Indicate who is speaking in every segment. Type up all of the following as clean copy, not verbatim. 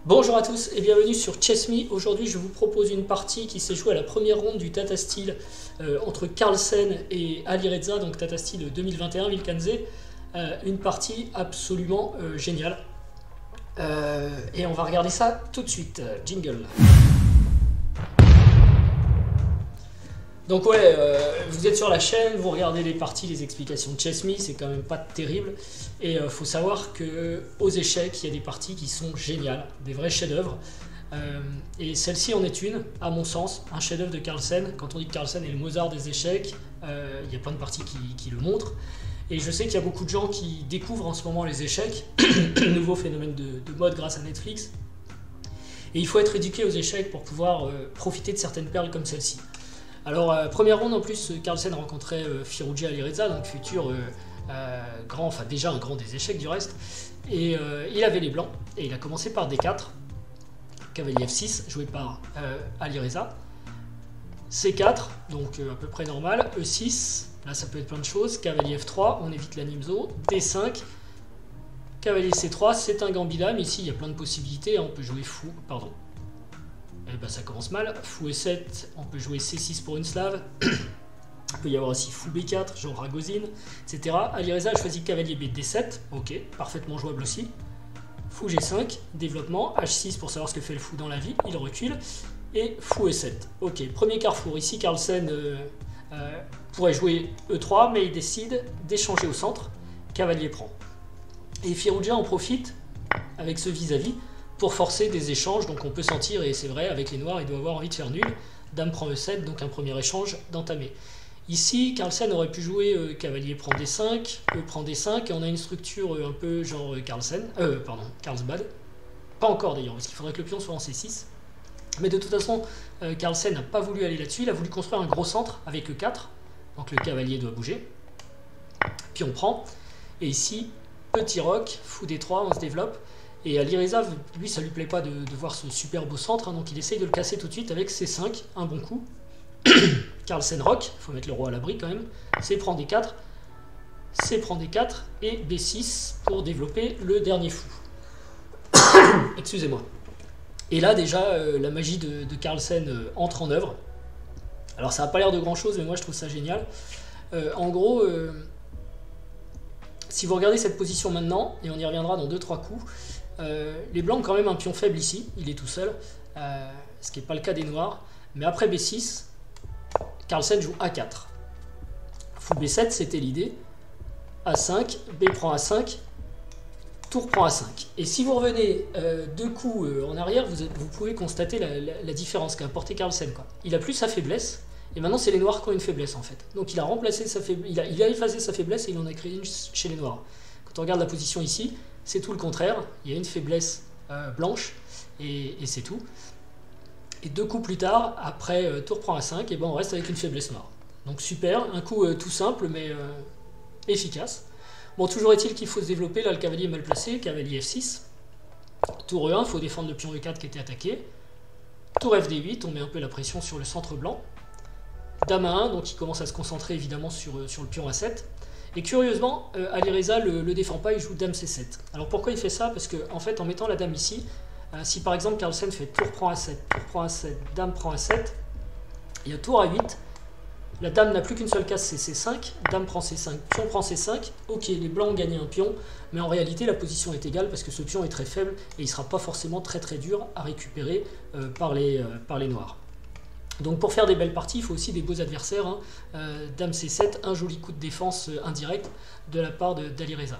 Speaker 1: Bonjour à tous et bienvenue sur ChessMe. Aujourd'hui je vous propose une partie qui s'est jouée à la première ronde du Tata Steel entre Carlsen et Alireza, donc Tata Steel 2021 Vilkanze. Une partie absolument géniale. Et on va regarder ça tout de suite. Jingle. Donc ouais, vous êtes sur la chaîne, vous regardez les parties, les explications de ChessMe, c'est quand même pas terrible. Et faut savoir que aux échecs, il y a des parties qui sont géniales, des vrais chefs-d'œuvre. Et celle-ci en est une, à mon sens, un chef-d'œuvre de Carlsen. Quand on dit que Carlsen est le Mozart des échecs, il y a plein de parties qui le montrent. Et je sais qu'il y a beaucoup de gens qui découvrent en ce moment les échecs, nouveau phénomène de mode grâce à Netflix. Et il faut être éduqué aux échecs pour pouvoir profiter de certaines perles comme celle-ci. Alors, première ronde en plus, Carlsen rencontrait Firouzja Alireza, donc futur grand, enfin déjà un grand des échecs du reste. Et il avait les blancs, et il a commencé par D4, cavalier F6, joué par Alireza. C4, donc à peu près normal, E6, là ça peut être plein de choses, cavalier F3, on évite la Nimzo, D5, cavalier C3, c'est un gambit dame, ici il y a plein de possibilités, hein, on peut jouer fou, pardon. Et ben ça commence mal, fou E7, on peut jouer C6 pour une slave, il peut y avoir aussi fou B4, genre Ragozin, etc. Alireza a choisi cavalier B D7, ok, parfaitement jouable aussi. Fou G5, développement, H6 pour savoir ce que fait le fou dans la vie, il recule, et fou E7. Ok, premier carrefour, ici Carlsen pourrait jouer E3, mais il décide d'échanger au centre, cavalier prend. Et Firouzja en profite, avec ce vis-à-vis, pour forcer des échanges, donc on peut sentir, et c'est vrai, avec les noirs, il doit avoir envie de faire nul. Dame prend E7, donc un premier échange d'entamé. Ici, Carlsen aurait pu jouer cavalier prend D5, E prend D5, et on a une structure un peu genre Carlsbad. Pas encore d'ailleurs, parce qu'il faudrait que le pion soit en C6. Mais de toute façon, Carlsen n'a pas voulu aller là-dessus, il a voulu construire un gros centre avec E4, donc le cavalier doit bouger. Puis on prend, et ici, petit roc, fou D3, on se développe. Et Alireza, lui, ça lui plaît pas de voir ce super beau centre, hein, donc il essaye de le casser tout de suite avec C5, un bon coup. Carlsen rock, il faut mettre le roi à l'abri quand même. C prend D4, C prend D4 et B6 pour développer le dernier fou. Excusez-moi. Et là déjà, la magie de Carlsen entre en œuvre. Alors ça n'a pas l'air de grand chose, mais moi je trouve ça génial. En gros, si vous regardez cette position maintenant, et on y reviendra dans 2-3 coups, les blancs ont quand même un pion faible ici, il est tout seul, ce qui n'est pas le cas des noirs. Mais après B6, Carlsen joue A4. Fou B7, c'était l'idée. A5, B prend A5, tour prend A5. Et si vous revenez deux coups en arrière, vous pouvez constater la différence qu'a apporté Carlsen, quoi. Il a plus sa faiblesse, et maintenant c'est les noirs qui ont une faiblesse en fait. Donc il a remplacé sa faiblesse, il a effacé sa faiblesse et il en a créé une chez les noirs. Quand on regarde la position ici, c'est tout le contraire. Il y a une faiblesse blanche et c'est tout. Et deux coups plus tard, après tour prend A5, et ben on reste avec une faiblesse noire. Donc super, un coup tout simple mais efficace. Bon, toujours est-il qu'il faut se développer. Là, le cavalier est mal placé, cavalier F6. Tour E1, il faut défendre le pion E4 qui était attaqué. Tour FD8, on met un peu la pression sur le centre blanc. Dame A1, donc il commence à se concentrer évidemment sur le pion A7. Et curieusement, Alireza le défend pas, il joue dame C7. Alors pourquoi il fait ça? Parce qu'en en fait, en mettant la dame ici, si par exemple Carlsen fait tour prend A7, tour prend A7, dame prend A7, il y a tour A8, la dame n'a plus qu'une seule case, c'est C5, dame prend C5, pion prend C5, ok, les blancs ont gagné un pion, mais en réalité la position est égale parce que ce pion est très faible et il ne sera pas forcément très dur à récupérer par les noirs. Donc pour faire des belles parties, il faut aussi des beaux adversaires, hein. Dame C7, un joli coup de défense indirect de la part d'Alireza.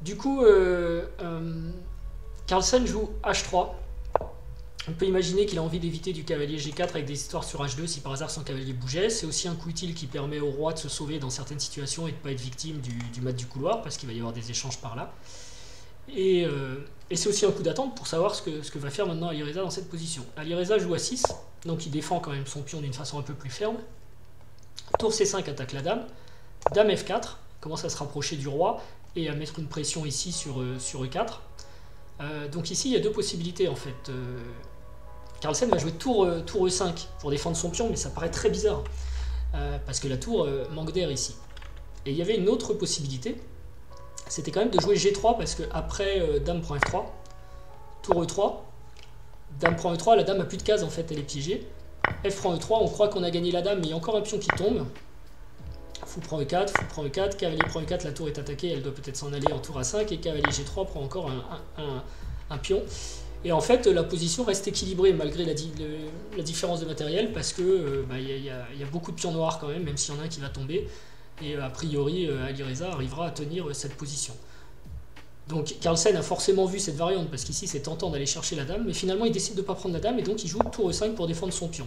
Speaker 1: Du coup, Carlsen joue H3. On peut imaginer qu'il a envie d'éviter du cavalier G4 avec des histoires sur H2 si par hasard son cavalier bougeait. C'est aussi un coup utile qui permet au roi de se sauver dans certaines situations et de ne pas être victime du mat du couloir parce qu'il va y avoir des échanges par là. Et c'est aussi un coup d'attente pour savoir ce que va faire maintenant Alireza dans cette position. Alireza joue A6, donc il défend quand même son pion d'une façon un peu plus ferme. Tour C5 attaque la dame. Dame F4 commence à se rapprocher du roi et à mettre une pression ici sur E4. Donc ici il y a deux possibilités en fait. Carlsen va jouer tour E5 pour défendre son pion, mais ça paraît très bizarre parce que la tour manque d'air ici. Et il y avait une autre possibilité, c'était quand même de jouer G3 parce que après dame prend F3, tour E3, Dame prend E3, la dame a plus de cases en fait, elle est piégée. F prend E3, on croit qu'on a gagné la dame, mais il y a encore un pion qui tombe. Fou prend E4, fou prend E4, cavalier prend E4, la tour est attaquée, elle doit peut-être s'en aller en tour A5, et cavalier G3 prend encore un pion. Et en fait, la position reste équilibrée malgré la différence de matériel, parce que y a beaucoup de pions noirs quand même s'il y en a un qui va tomber. Et a priori, Alireza arrivera à tenir cette position. Donc Carlsen a forcément vu cette variante, parce qu'ici c'est tentant d'aller chercher la dame, mais finalement il décide de ne pas prendre la dame, et donc il joue tour E5 pour défendre son pion.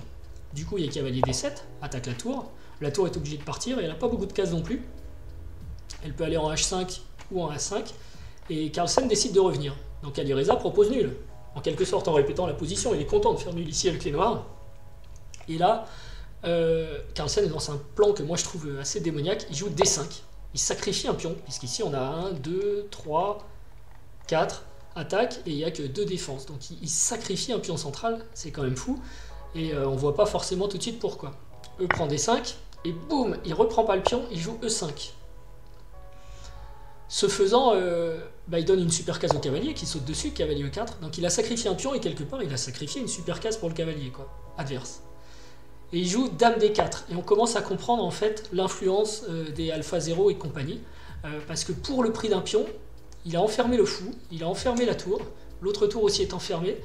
Speaker 1: Du coup, il y a cavalier D7, attaque la tour est obligée de partir, et elle n'a pas beaucoup de cases non plus. Elle peut aller en H5 ou en A5, et Carlsen décide de revenir. Donc Alireza propose nul, en quelque sorte en répétant la position, il est content de faire nul ici avec les noirs. Et là, Carlsen est dans un plan que moi je trouve assez démoniaque, il joue D5. Il sacrifie un pion, puisqu'ici on a 1, 2, 3, 4 attaques, et il n'y a que 2 défenses. Donc il sacrifie un pion central, c'est quand même fou, et on ne voit pas forcément tout de suite pourquoi. E prend D5, et boum, il reprend pas le pion, il joue E5. Ce faisant, il donne une super case au cavalier qui saute dessus, cavalier E4, donc il a sacrifié un pion, et quelque part il a sacrifié une super case pour le cavalier, quoi, adverse. Et il joue Dame D4, et on commence à comprendre en fait l'influence des Alpha 0 et compagnie, parce que pour le prix d'un pion, il a enfermé le fou, il a enfermé la tour, l'autre tour aussi est enfermée,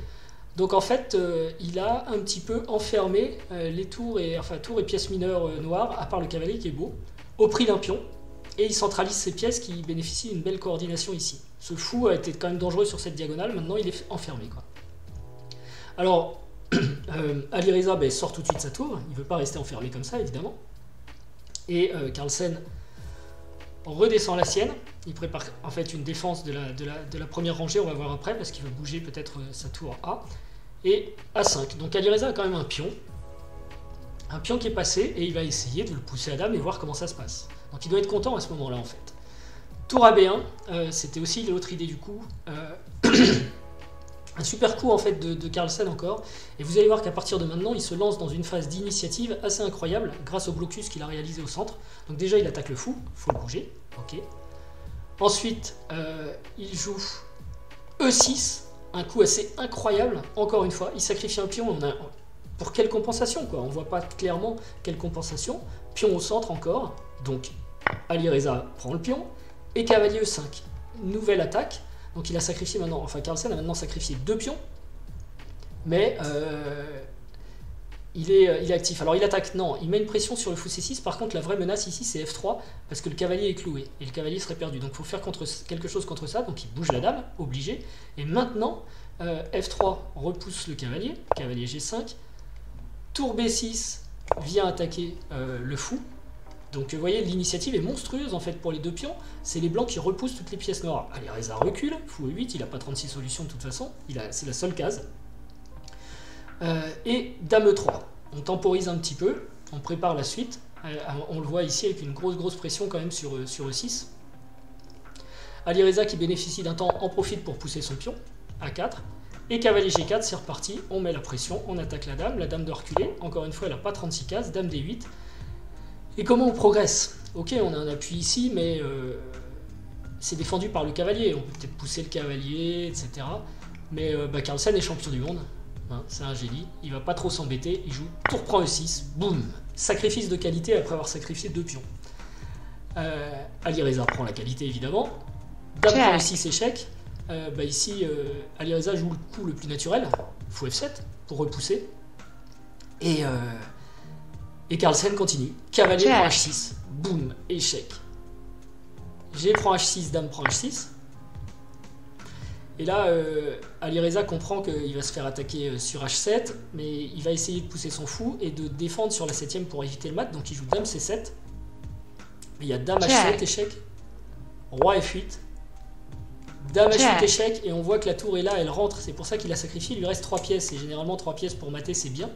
Speaker 1: donc en fait il a un petit peu enfermé les tours et pièces mineures noires, à part le cavalier qui est beau, au prix d'un pion, et il centralise ses pièces qui bénéficient d'une belle coordination ici. Ce fou a été quand même dangereux sur cette diagonale, maintenant il est enfermé, quoi. Alors, Alireza sort tout de suite sa tour, il ne veut pas rester enfermé comme ça évidemment, et Carlsen redescend la sienne, il prépare en fait une défense de la première rangée, on va voir après, parce qu'il veut bouger peut-être sa tour A, et A5, donc Alireza a quand même un pion qui est passé, et il va essayer de le pousser à dame et voir comment ça se passe. Donc il doit être content à ce moment là en fait. Tour à B1, c'était aussi l'autre idée du coup, un super coup en fait de Carlsen encore, et vous allez voir qu'à partir de maintenant il se lance dans une phase d'initiative assez incroyable grâce au blocus qu'il a réalisé au centre. Donc déjà il attaque le fou, il faut le bouger, ok. Ensuite il joue E6, un coup assez incroyable, encore une fois, il sacrifie un pion, pour quelle compensation quoi, on voit pas clairement quelle compensation, pion au centre encore, donc Alireza prend le pion, et cavalier E5, nouvelle attaque. Donc il a sacrifié maintenant, enfin Carlsen a maintenant sacrifié 2 pions, mais il est actif. Alors il attaque, non, il met une pression sur le fou C6, par contre la vraie menace ici c'est F3, parce que le cavalier est cloué, et le cavalier serait perdu. Donc il faut faire quelque chose contre ça, donc il bouge la dame, obligé, et maintenant F3 repousse le cavalier G5, tour B6 vient attaquer le fou. Donc vous voyez, l'initiative est monstrueuse en fait pour les 2 pions, c'est les blancs qui repoussent toutes les pièces noires. Alireza recule, fou E8, il n'a pas 36 solutions de toute façon, c'est la seule case. Et dame E3, on temporise un petit peu, on prépare la suite, on le voit ici avec une grosse pression quand même sur E6. Alireza qui bénéficie d'un temps en profite pour pousser son pion, A4, et cavalier G4, c'est reparti, on met la pression, on attaque la dame doit reculer, encore une fois elle n'a pas 36 cases, dame D8. Et comment on progresse? Ok, on a un appui ici, mais c'est défendu par le cavalier. On peut peut-être pousser le cavalier, etc. Mais Carlsen est champion du monde. Hein, c'est un génie. Il va pas trop s'embêter. Il joue tour prend E6. Boum. Sacrifice de qualité après avoir sacrifié 2 pions. Alireza prend la qualité, évidemment. Dame prend E6, échec. Ici, Alireza joue le coup le plus naturel. Fou F7 pour repousser. Et Carlsen continue. Cavalier prend H6. Boum, échec. G prend H6, dame prend H6. Et là, Alireza comprend qu'il va se faire attaquer sur H7, mais il va essayer de pousser son fou et de défendre sur la 7ème pour éviter le mat, donc il joue dame C7. Il y a dame H7, échec. Roi F8. Dame H8, échec, et on voit que la tour est là, elle rentre, c'est pour ça qu'il a sacrifié, il lui reste 3 pièces, et généralement 3 pièces pour mater c'est bien.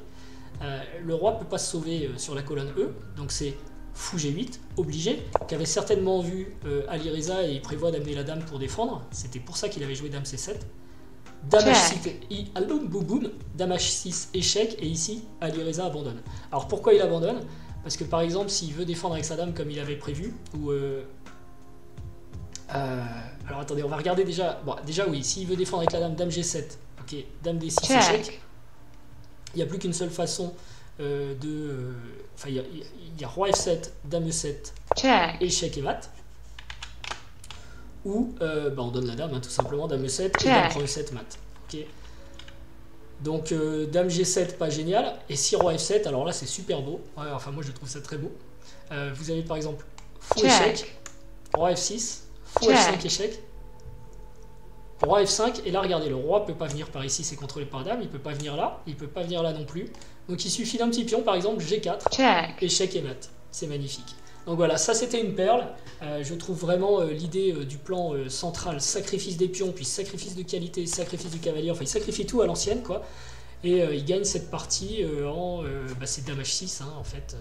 Speaker 1: Le roi ne peut pas se sauver sur la colonne E, donc c'est fou G8, obligé, qu'avait certainement vu Alireza et il prévoit d'amener la dame pour défendre, c'était pour ça qu'il avait joué dame C7. Dame H6, dame H6, échec, et ici Alireza abandonne. Alors pourquoi il abandonne? Parce que par exemple s'il veut défendre avec sa dame comme il avait prévu, ou alors attendez, on va regarder déjà, bon déjà oui, s'il veut défendre avec la dame, dame G7, ok, dame D6, échec. Il n'y a plus qu'une seule façon enfin, il y a roi F7, dame E7,
Speaker 2: check,
Speaker 1: échec et mat. Ou on donne la dame, hein, tout simplement, dame E7 et
Speaker 2: check,
Speaker 1: dame prend E7 mat. Ok. Donc dame G7, pas génial. Et si roi F7, alors là c'est super beau. Ouais, enfin moi je trouve ça très beau. Vous avez par exemple fou
Speaker 2: check,
Speaker 1: échec, roi F6, fou
Speaker 2: check,
Speaker 1: F5 échec, roi F5. Et là regardez, le roi peut pas venir par ici, c'est contrôlé par dame. Il peut pas venir là, il peut pas venir là non plus. Donc il suffit d'un petit pion, par exemple G4,
Speaker 2: check,
Speaker 1: échec et mat. C'est magnifique. Donc voilà, ça c'était une perle. Je trouve vraiment l'idée du plan central, sacrifice des pions, puis sacrifice de qualité, sacrifice du cavalier, enfin il sacrifie tout à l'ancienne, quoi. Et il gagne cette partie c'est dame H6, hein, en fait,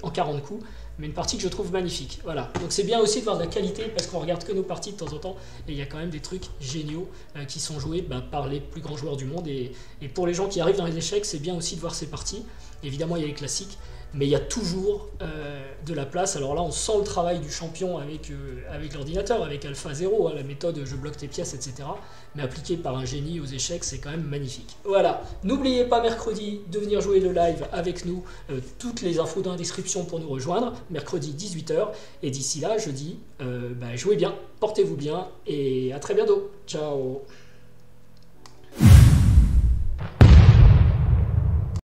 Speaker 1: en 40 coups, mais une partie que je trouve magnifique. Voilà, donc c'est bien aussi de voir de la qualité, parce qu'on regarde que nos parties de temps en temps, et il y a quand même des trucs géniaux qui sont joués par les plus grands joueurs du monde, et pour les gens qui arrivent dans les échecs, c'est bien aussi de voir ces parties. Évidemment, il y a les classiques, mais il y a toujours de la place. Alors là, on sent le travail du champion avec l'ordinateur, avec Alpha 0, hein, la méthode je bloque tes pièces, etc. Mais appliquée par un génie aux échecs, c'est quand même magnifique. Voilà, n'oubliez pas mercredi de venir jouer le live avec nous. Toutes les infos dans la description pour nous rejoindre, mercredi 18h. Et d'ici là, je dis, jouez bien, portez-vous bien, et à très bientôt. Ciao.